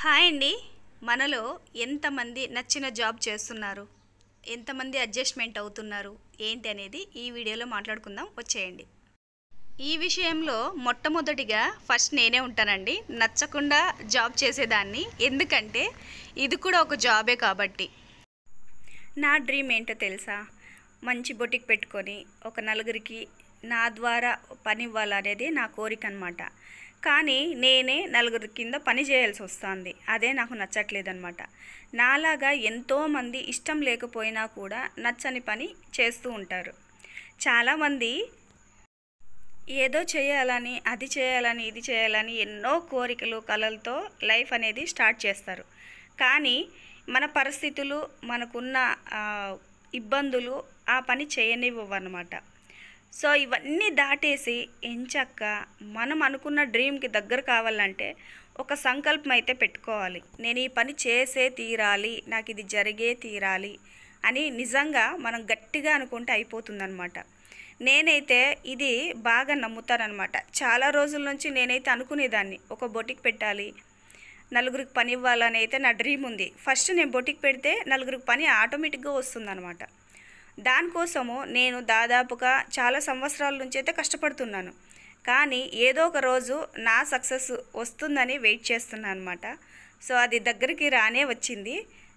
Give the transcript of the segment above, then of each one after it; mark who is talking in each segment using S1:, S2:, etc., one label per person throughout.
S1: Hi అండి. మనలో ఎంతమంది నచ్చిన జాబ్ చేస్తున్నారు, ఎంతమంది అడ్జస్ట్మెంట్ అవుతున్నారు ఏంటి అనేది ఈ వీడియోలో మాట్లాడుకుందాం, వచ్చేయండి. ఈ విషయంలో మొట్టమొదటిగా ఫస్ట్ నేనే ఉంటానండి. నచ్చకుండా జాబ్ చేసేదాన్ని, ఎందుకంటే ఇది కూడా ఒక జాబే కాబట్టి. నా డ్రీమ్ ఏంటో తెలుసా? మంచి బొటిక్ పెట్టుకొని ఒక నలుగురికి నా ద్వారా పని ఇవ్వాలనేది నా కోరిక అనమాట. కానీ నేనే నలుగురి కింద పని చేయాల్సి వస్తుంది. అదే నాకు నచ్చట్లేదన్నమాట. నాలాగా ఎంతోమంది ఇష్టం లేకపోయినా కూడా నచ్చని పని చేస్తూ ఉంటారు. చాలామంది ఏదో చేయాలని, అది చేయాలని, ఇది చేయాలని ఎన్నో కోరికలు కలలతో లైఫ్ అనేది స్టార్ట్ చేస్తారు. కానీ మన పరిస్థితులు, మనకున్న ఇబ్బందులు ఆ పని చేయనివ్వన్నమాట. సో ఇవన్నీ దాటేసి ఎంచక్క మనం అనుకున్న డ్రీమ్కి దగ్గర కావాలంటే ఒక సంకల్పం అయితే పెట్టుకోవాలి. నేను ఈ పని చేసే తీరాలి, నాకు ఇది జరిగే తీరాలి అని నిజంగా మనం గట్టిగా అనుకుంటే అయిపోతుందన్నమాట. నేనైతే ఇది బాగా నమ్ముతానన్నమాట. చాలా రోజుల నుంచి నేనైతే అనుకునేదాన్ని, ఒక బొటిక్ పెట్టాలి, నలుగురికి పని ఇవ్వాలని అయితే నా డ్రీమ్ ఉంది. ఫస్ట్ నేను బొటిక్ పెడితే నలుగురికి పని ఆటోమేటిక్గా వస్తుందన్నమాట. దానికోసము నేను దాదాపుగా చాలా సంవత్సరాల నుంచి అయితే కష్టపడుతున్నాను. కానీ ఏదో ఒక రోజు నా సక్సెస్ వస్తుందని వెయిట్ చేస్తున్నాను అనమాట. సో అది దగ్గరికి రానే వచ్చింది.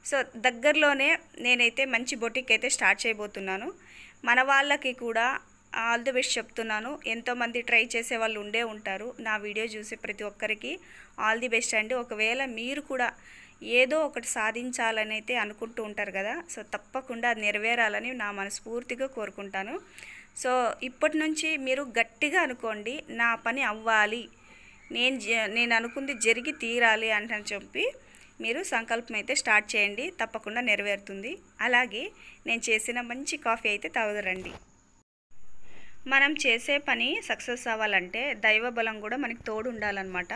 S1: సో దగ్గరలోనే నేనైతే మంచి బొటిక్ అయితే స్టార్ట్ చేయబోతున్నాను. మన వాళ్ళకి కూడా ఆల్ ది బెస్ట్ చెప్తున్నాను. ఎంతోమంది ట్రై చేసే వాళ్ళు ఉండే ఉంటారు. నా వీడియో చూసి ప్రతి ఒక్కరికి ఆల్ ది బెస్ట్ అండి. ఒకవేళ మీరు కూడా ఏదో ఒకటి సాధించాలని అయితే అనుకుంటూ ఉంటారు కదా, సో తప్పకుండా అది నెరవేరాలని నా మనస్ఫూర్తిగా కోరుకుంటాను. సో ఇప్పటి నుంచి మీరు గట్టిగా అనుకోండి, నా పని అవ్వాలి, నేను అనుకుంది జరిగి తీరాలి అని చెప్పి మీరు సంకల్పం అయితే స్టార్ట్ చేయండి. తప్పకుండా నెరవేరుతుంది. అలాగే నేను చేసిన మంచి కాఫీ అయితే తాగుదరండి. మనం చేసే పని సక్సెస్ అవ్వాలంటే దైవ బలం కూడా మనకి తోడు ఉండాలన్నమాట.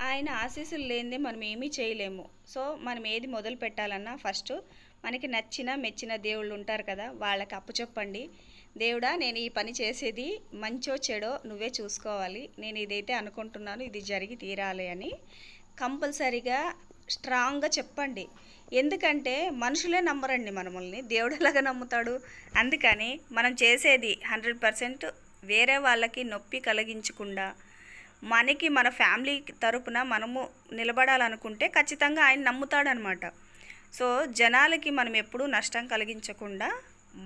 S1: ఆయన ఆశీస్సులు లేనిదే మనం ఏమీ చేయలేము. సో మనం ఏది మొదలు పెట్టాలన్నా ఫస్ట్ మనకి నచ్చిన మెచ్చిన దేవుళ్ళు ఉంటారు కదా, వాళ్ళకి అప్పచెప్పండి. దేవుడా, నేను ఈ పని చేసేది మంచో చెడో నువ్వే చూసుకోవాలి, నేను ఇదైతే అనుకుంటున్నాను, ఇది జరిగి తీరాలి అని కంపల్సరీగా స్ట్రాంగ్గా చెప్పండి. ఎందుకంటే మనుషులే నమ్మరండి మనల్ని, దేవుడు ఎలాగా నమ్ముతాడు? అందుకని మనం చేసేది 100% వేరే వాళ్ళకి నొప్పి కలిగించకుండా మనకి, మన ఫ్యామిలీ తరపున మనము నిలబడాలనుకుంటే ఖచ్చితంగా ఆయన నమ్ముతాడనమాట. సో జనాలకి మనం ఎప్పుడూ నష్టం కలిగించకుండా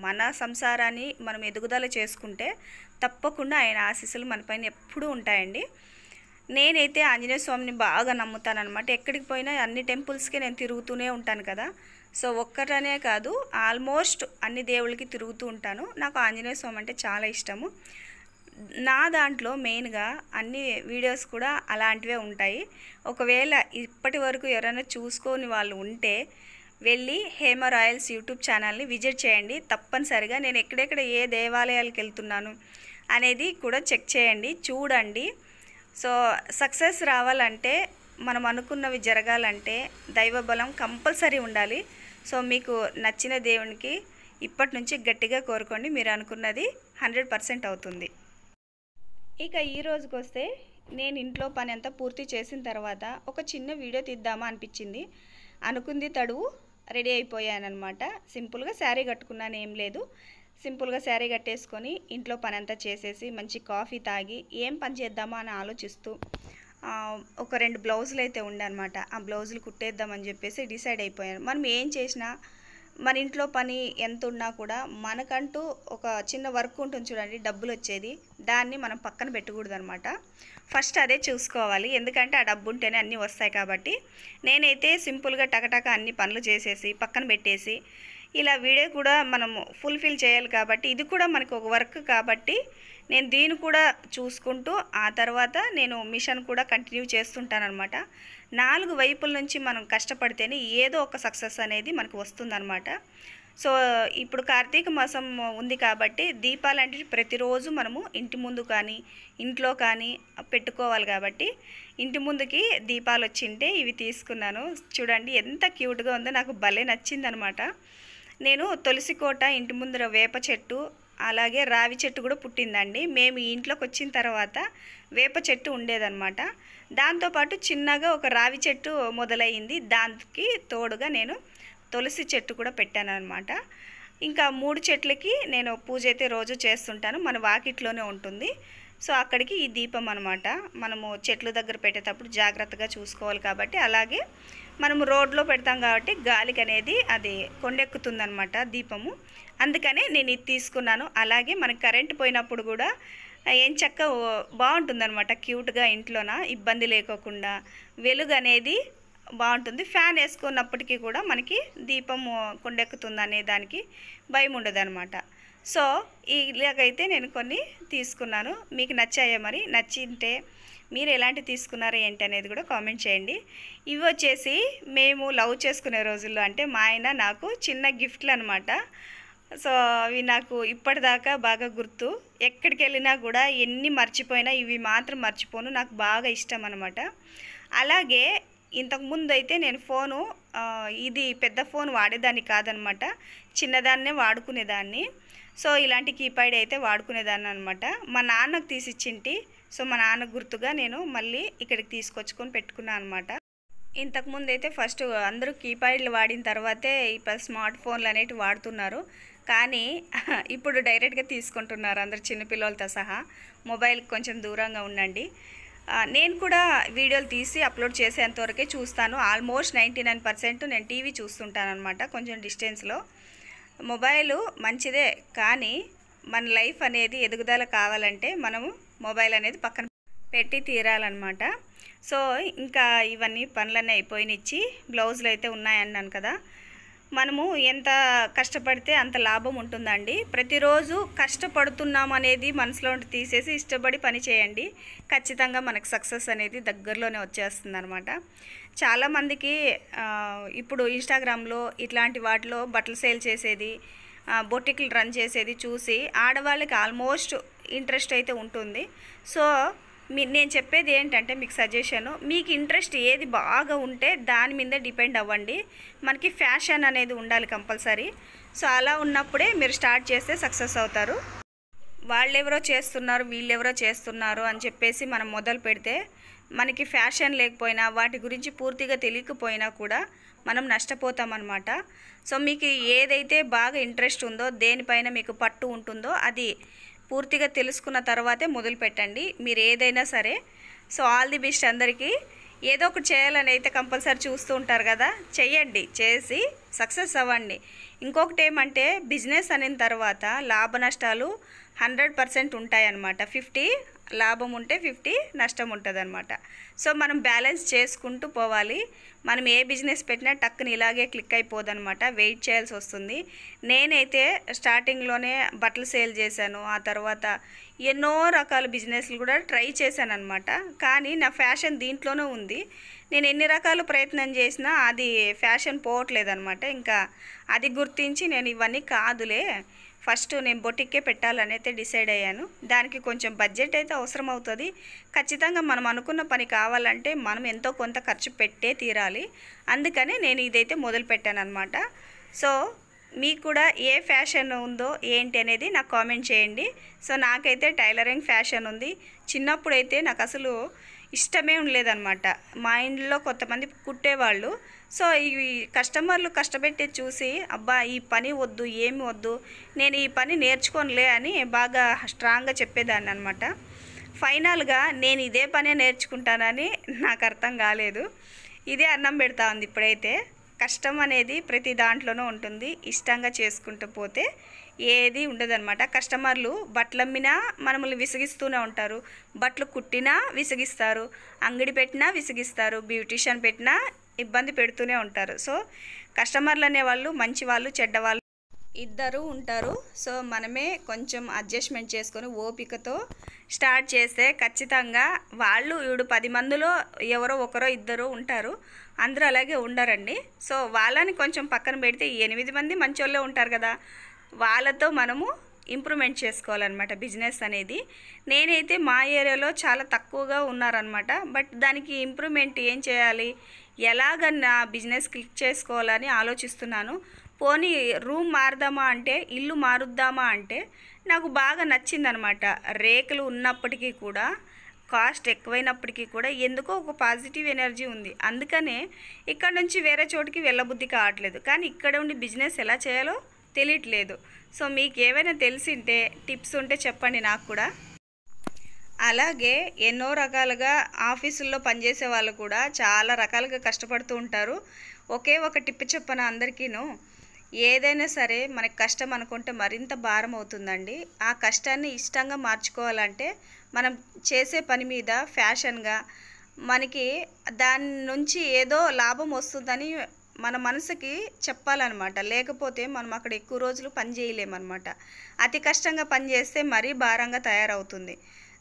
S1: మన సంసారాన్ని మనం ఎదుగుదల చేసుకుంటే తప్పకుండా ఆయన ఆశీస్సులు మనపైన ఎప్పుడూ ఉంటాయండి. నేనైతే ఆంజనేయ స్వామిని బాగా నమ్ముతానమాట. ఎక్కడికి పోయినా అన్ని టెంపుల్స్కి నేను తిరుగుతూనే ఉంటాను కదా. సో ఒక్కటనే కాదు, ఆల్మోస్ట్ అన్ని దేవుళ్ళకి తిరుగుతూ ఉంటాను. నాకు ఆంజనేయ స్వామి అంటే చాలా ఇష్టము. నా దాంట్లో మెయిన్గా అన్ని వీడియోస్ కూడా అలాంటివే ఉంటాయి. ఒకవేళ ఇప్పటి వరకు ఎవరైనా చూసుకొని వాళ్ళు ఉంటే వెళ్ళి హేమ రాయల్స్ యూట్యూబ్ ఛానల్ని విజిట్ చేయండి. తప్పనిసరిగా నేను ఎక్కడెక్కడ ఏ దేవాలయాలకు వెళ్తున్నాను అనేది కూడా చెక్ చేయండి, చూడండి. సో సక్సెస్ రావాలంటే, మనం అనుకున్నవి జరగాలంటే దైవబలం కంపల్సరీ ఉండాలి. సో మీకు నచ్చిన దేవునికి ఇప్పటి నుంచి గట్టిగా కోరుకోండి, మీరు అనుకున్నది 100% అవుతుంది. ఇక ఈ రోజుకి వస్తే, నేను ఇంట్లో పని అంతా పూర్తి చేసిన తర్వాత ఒక చిన్న వీడియో తీద్దామా అనిపించింది. అనుకుంది తడువు రెడీ అయిపోయానమాట. సింపుల్గా శారీ కట్టుకున్నాను, ఏం లేదు. సింపుల్గా శారీ కట్టేసుకొని ఇంట్లో పని అంతా చేసేసి మంచి కాఫీ తాగి ఏం పని చేద్దామా అని ఆలోచిస్తూ ఒక 2 బ్లౌజులు అయితే ఉండే అనమాట. ఆ బ్లౌజులు కుట్టేద్దామని చెప్పేసి డిసైడ్ అయిపోయాను. మనం ఏం చేసినా, మన ఇంట్లో పని ఎంత ఉన్నా కూడా మనకంటూ ఒక చిన్న వర్క్ ఉంటుంది చూడండి, డబ్బులు వచ్చేది, దాన్ని మనం పక్కన పెట్టకూడదు అనమాట. ఫస్ట్ అదే చూసుకోవాలి. ఎందుకంటే ఆ డబ్బు ఉంటేనే అన్నీ వస్తాయి కాబట్టి నేనైతే సింపుల్గా టకటక అన్ని పనులు చేసేసి పక్కన పెట్టేసి, ఇలా వీడియో కూడా మనము ఫుల్ఫిల్ చేయాలి కాబట్టి ఇది కూడా మనకు ఒక వర్క్ కాబట్టి నేను దీన్ని కూడా చూసుకుంటూ ఆ తర్వాత నేను మిషన్ కూడా కంటిన్యూ చేస్తుంటానన్నమాట. 4 వైపుల నుంచి మనం కష్టపడితేనే ఏదో ఒక సక్సెస్ అనేది మనకు వస్తుందన్నమాట. సో ఇప్పుడు కార్తీక మాసం ఉంది కాబట్టి దీపాలంటే ప్రతిరోజు మనము ఇంటి ముందు కానీ ఇంట్లో కానీ పెట్టుకోవాలి కాబట్టి ఇంటి ముందుకి దీపాలు వచ్చింటే ఇవి తీసుకున్నాను. చూడండి ఎంత క్యూట్గా ఉందో, నాకు భలే నచ్చిందనమాట. నేను తులసి కోట, ఇంటి ముందర వేప చెట్టు, అలాగే రావి చెట్టు కూడా పుట్టిందండి. మేము ఈ ఇంట్లోకి వచ్చిన తర్వాత వేప చెట్టు ఉండేదన్నమాట. దాంతోపాటు చిన్నగా ఒక రావి చెట్టు మొదలయ్యింది. దానికి తోడుగా నేను తులసి చెట్టు కూడా పెట్టాను అనమాట. ఇంకా 3 చెట్లకి నేను పూజ అయితే రోజు చేస్తుంటాను. మన వాకిట్లోనే ఉంటుంది. సో అక్కడికి ఈ దీపం అనమాట. మనము చెట్ల దగ్గర పెట్టేటప్పుడు జాగ్రత్తగా చూసుకోవాలి కాబట్టి, అలాగే మనము రోడ్లో పెడతాం కాబట్టి గాలికి అనేది అది కొండెక్కుతుందనమాట దీపము. అందుకనే నేను ఇది తీసుకున్నాను. అలాగే మనకి కరెంట్ పోయినప్పుడు కూడా ఏం చక్క బాగుంటుందన్నమాట. క్యూట్గా ఇంట్లోన ఇబ్బంది లేకోకుండా వెలుగు అనేది బాగుంటుంది. ఫ్యాన్ వేసుకున్నప్పటికీ కూడా మనకి దీపం కొండెక్కుతుంది అనే దానికి భయం ఉండదన్నమాట. సో ఇలాగైతే నేను కొన్ని తీసుకున్నాను. మీకు నచ్చాయా? మరి నచ్చింటే మీరు ఎలాంటి తీసుకున్నారో ఏంటి అనేది కూడా కామెంట్ చేయండి. ఇవి వచ్చేసి మేము లవ్ చేసుకునే రోజుల్లో, అంటే మా ఆయన నాకు చిన్న గిఫ్ట్లు అనమాట. సో అవి నాకు ఇప్పటిదాకా బాగా గుర్తు. ఎక్కడికి వెళ్ళినా కూడా ఎన్ని మర్చిపోయినా ఇవి మాత్రం మర్చిపోను. నాకు బాగా ఇష్టం అనమాట. అలాగే ఇంతకుముందు అయితే నేను ఫోను ఇది పెద్ద ఫోన్ వాడేదాన్ని కాదనమాట. చిన్నదాన్నే వాడుకునేదాన్ని. సో ఇలాంటి కీప్యాడ్ అయితే వాడుకునేదాన్ని అనమాట. మా నాన్నకు తీసిచ్చింటి. సో మా నాన్నకు గుర్తుగా నేను మళ్ళీ ఇక్కడికి తీసుకొచ్చుకొని పెట్టుకున్నాను అనమాట. ఇంతకుముందు అయితే ఫస్ట్ అందరూ కీప్యాడ్లు వాడిన తర్వాతే ఇప్పుడు స్మార్ట్ ఫోన్లు అనేటివి వాడుతున్నారు. కానీ ఇప్పుడు డైరెక్ట్గా తీసుకుంటున్నారు అందరు, చిన్నపిల్లలతో సహా. మొబైల్కి కొంచెం దూరంగా ఉండండి. నేను కూడా వీడియోలు తీసి అప్లోడ్ చేసేంతవరకే చూస్తాను. ఆల్మోస్ట్ 99% నేను టీవీ చూస్తుంటాను అనమాట, కొంచెం డిస్టెన్స్లో. మొబైలు మంచిదే, కానీ మన లైఫ్ అనేది ఎదుగుదల కావాలంటే మనము మొబైల్ అనేది పక్కన పెట్టి తీరాలన్నమాట. సో ఇంకా ఇవన్నీ పనులన్నీ అయిపోయినిచ్చి బ్లౌజులు అయితే ఉన్నాయన్నాను కదా. మనము ఎంత కష్టపడితే అంత లాభం ఉంటుందండి. ప్రతిరోజు కష్టపడుతున్నాం అనేది మనసులో తీసేసి ఇష్టపడి పని చేయండి. ఖచ్చితంగా మనకు సక్సెస్ అనేది దగ్గరలోనే వచ్చేస్తుంది అనమాట. చాలామందికి ఇప్పుడు ఇన్స్టాగ్రామ్లో ఇట్లాంటి వాటిలో బట్టలు సేల్ చేసేది, బొటిక్లు రన్ చేసేది చూసి ఆడవాళ్ళకి ఆల్మోస్ట్ ఇంట్రెస్ట్ అయితే ఉంటుంది. సో నేను చెప్పేది ఏంటంటే మీకు సజెషను, మీకు ఇంట్రెస్ట్ ఏది బాగా ఉంటే దాని మీద డిపెండ్ అవ్వండి. మనకి ఫ్యాషన్ అనేది ఉండాలి కంపల్సరీ. సో అలా ఉన్నప్పుడే మీరు స్టార్ట్ చేస్తే సక్సెస్ అవుతారు. వాళ్ళెవరో చేస్తున్నారు, వీళ్ళెవరో చేస్తున్నారు అని చెప్పేసి మనం మొదలు పెడితే మనకి ఫ్యాషన్ లేకపోయినా, వాటి గురించి పూర్తిగా తెలియకపోయినా కూడా మనం నష్టపోతామన్నమాట. సో మీకు ఏదైతే బాగా ఇంట్రెస్ట్ ఉందో, దేనిపైన మీకు పట్టు ఉంటుందో అది పూర్తిగా తెలుసుకున్న తర్వాతే మొదలు పెట్టండి మీరు ఏదైనా సరే. సో ఆల్ ది బెస్ట్ అందరికీ. ఏదో ఒకటి చేయాలని అయితే కంపల్సరీ చూస్తూ ఉంటారు కదా, చెయ్యండి, చేసి సక్సెస్ అవ్వండి. ఇంకొకటి ఏమంటే బిజినెస్ అయిన తర్వాత లాభ నష్టాలు 100% ఉంటాయన్నమాట. 50 లాభం ఉంటే 50 నష్టం ఉంటుంది అనమాట. సో మనం బ్యాలెన్స్ చేసుకుంటూ పోవాలి. మనం ఏ బిజినెస్ పెట్టినా టక్కుని ఇలాగే క్లిక్ అయిపోదనమాట, వెయిట్ చేయాల్సి వస్తుంది. నేనైతే స్టార్టింగ్లోనే బట్టలు సేల్ చేశాను, ఆ తర్వాత ఎన్నో రకాల బిజినెస్లు కూడా ట్రై చేశాను అనమాట. కానీ నా ఫ్యాషన్ దీంట్లోనే ఉంది. నేను ఎన్ని రకాల ప్రయత్నం చేసినా అది ఫ్యాషన్ పోవట్లేదనమాట. ఇంకా అది గుర్తించి నేను ఇవన్నీ కాదులే, ఫస్ట్ నేను బొటిక్కే పెట్టాలని అయితే డిసైడ్ అయ్యాను. దానికి కొంచెం బడ్జెట్ అయితే అవసరం అవుతుంది. ఖచ్చితంగా మనం అనుకున్న పని కావాలంటే మనం ఎంతో కొంత ఖర్చు పెట్టే తీరాలి. అందుకని నేను ఇదైతే మొదలు పెట్టాను అనమాట. సో మీకు కూడా ఏ ఫ్యాషన్ ఉందో ఏంటి అనేది నాకు కామెంట్ చేయండి. సో నాకైతే టైలరింగ్ ఫ్యాషన్ ఉంది. చిన్నప్పుడైతే నాకు అసలు ఇష్టమే ఉండలేదన్నమాట. మా ఇంట్లో కొంతమంది కుట్టేవాళ్ళు. సో ఇవి కస్టమర్లు కష్టపెట్టి చూసి అబ్బా ఈ పని వద్దు, ఏమి వద్దు, నేను ఈ పని నేర్చుకోనులే అని బాగా స్ట్రాంగ్గా చెప్పేదాన్ని అనమాట. ఫైనల్గా నేను ఇదే పనే నేర్చుకుంటానని నాకు అర్థం కాలేదు. ఇదే అన్నం పెడతా ఉంది ఇప్పుడైతే. కష్టం అనేది ప్రతి దాంట్లోనూ ఉంటుంది. ఇష్టంగా చేసుకుంటూ పోతే ఏది ఉండదన్నమాట. కస్టమర్లు బట్టలు అమ్మినా మనల్ని విసిగిస్తూనే ఉంటారు, బట్టలు కుట్టినా విసిగిస్తారు, అంగడి పెట్టినా విసిగిస్తారు, బ్యూటీషియన్ పెట్టినా ఇబ్బంది పెడుతూనే ఉంటారు. సో కస్టమర్లు అనేవాళ్ళు మంచి వాళ్ళు, చెడ్డవాళ్ళు ఇద్దరు ఉంటారు. సో మనమే కొంచెం అడ్జస్ట్మెంట్ చేసుకొని ఓపికతో స్టార్ట్ చేస్తే ఖచ్చితంగా వాళ్ళు 10 మందిలో ఎవరో ఒకరో ఇద్దరు ఉంటారు, అందరూ అలాగే ఉండరండి. సో వాళ్ళని కొంచెం పక్కన పెడితే 8 మంది మంచోళ్ళే ఉంటారు కదా, వాళ్ళతో మనము ఇంప్రూవ్మెంట్ చేసుకోవాలన్నమాట బిజినెస్ అనేది. నేనైతే మా ఏరియాలో చాలా తక్కువగా ఉన్నారనమాట. బట్ దానికి ఇంప్రూవ్మెంట్ ఏం చేయాలి, ఎలాగ నా బిజినెస్ క్లిక్ చేసుకోవాలని ఆలోచిస్తున్నాను. పోనీ రూమ్ మారుదామా అంటే, ఇల్లు మారుద్దామా అంటే నాకు బాగా నచ్చిందనమాట. రేకులు ఉన్నప్పటికీ కూడా కాస్ట్ ఎక్కువైనప్పటికీ కూడా ఎందుకో ఒక పాజిటివ్ ఎనర్జీ ఉంది. అందుకనే ఇక్కడ నుంచి వేరే చోటికి వెళ్ళబుద్ధి కావట్లేదు. కానీ ఇక్కడ ఉండి బిజినెస్ ఎలా చేయాలో తెలియట్లేదు. సో మీకు ఏవైనా తెలిసింటే టిప్స్ ఉంటే చెప్పండి నాకు కూడా. అలాగే ఎన్నో రకాలుగా ఆఫీసుల్లో పనిచేసే వాళ్ళు కూడా చాలా రకాలుగా కష్టపడుతూ ఉంటారు. ఒకే ఒక టిప్ చెప్పన అందరికీను, ఏదైనా సరే మనకి కష్టం అనుకుంటే మరింత భారం అవుతుందండి. ఆ కష్టాన్ని ఇష్టంగా మార్చుకోవాలంటే మనం చేసే పని మీద ఫ్యాషన్గా మనకి దాని నుంచి ఏదో లాభం వస్తుందని మన మనసుకి చెప్పాలన్నమాట. లేకపోతే మనం అక్కడ ఎక్కువ రోజులు పని చేయలేమన్నమాట. అతి కష్టంగా పని చేస్తే మరీ భారంగా తయారవుతుంది.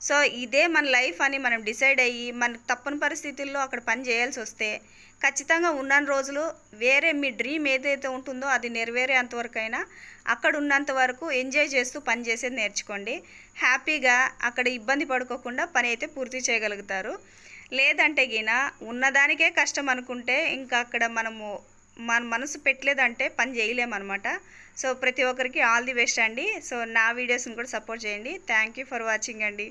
S1: సో ఇదే మన లైఫ్ అని మనం డిసైడ్ అయ్యి మనకు తప్పని పరిస్థితుల్లో అక్కడ పని చేయాల్సి వస్తే ఖచ్చితంగా ఉన్న రోజులు వేరే మీ డ్రీమ్ ఏదైతే ఉంటుందో అది నెరవేరేంతవరకైనా అక్కడ ఉన్నంత వరకు ఎంజాయ్ చేస్తూ పని చేసేది నేర్చుకోండి. హ్యాపీగా అక్కడ ఇబ్బంది పడుకోకుండా పని అయితే పూర్తి చేయగలుగుతారు. లేదంటే గిన ఉన్నదానికే కష్టం అనుకుంటే ఇంకా అక్కడ మన మనసు పెట్టలేదంటే పని చేయలేమన్నమాట. సో ప్రతి ఒక్కరికి ఆల్ ది బెస్ట్ అండి. సో నా వీడియోస్ని కూడా సపోర్ట్ చేయండి. థ్యాంక్ యూ ఫర్ వాచింగ్ అండి.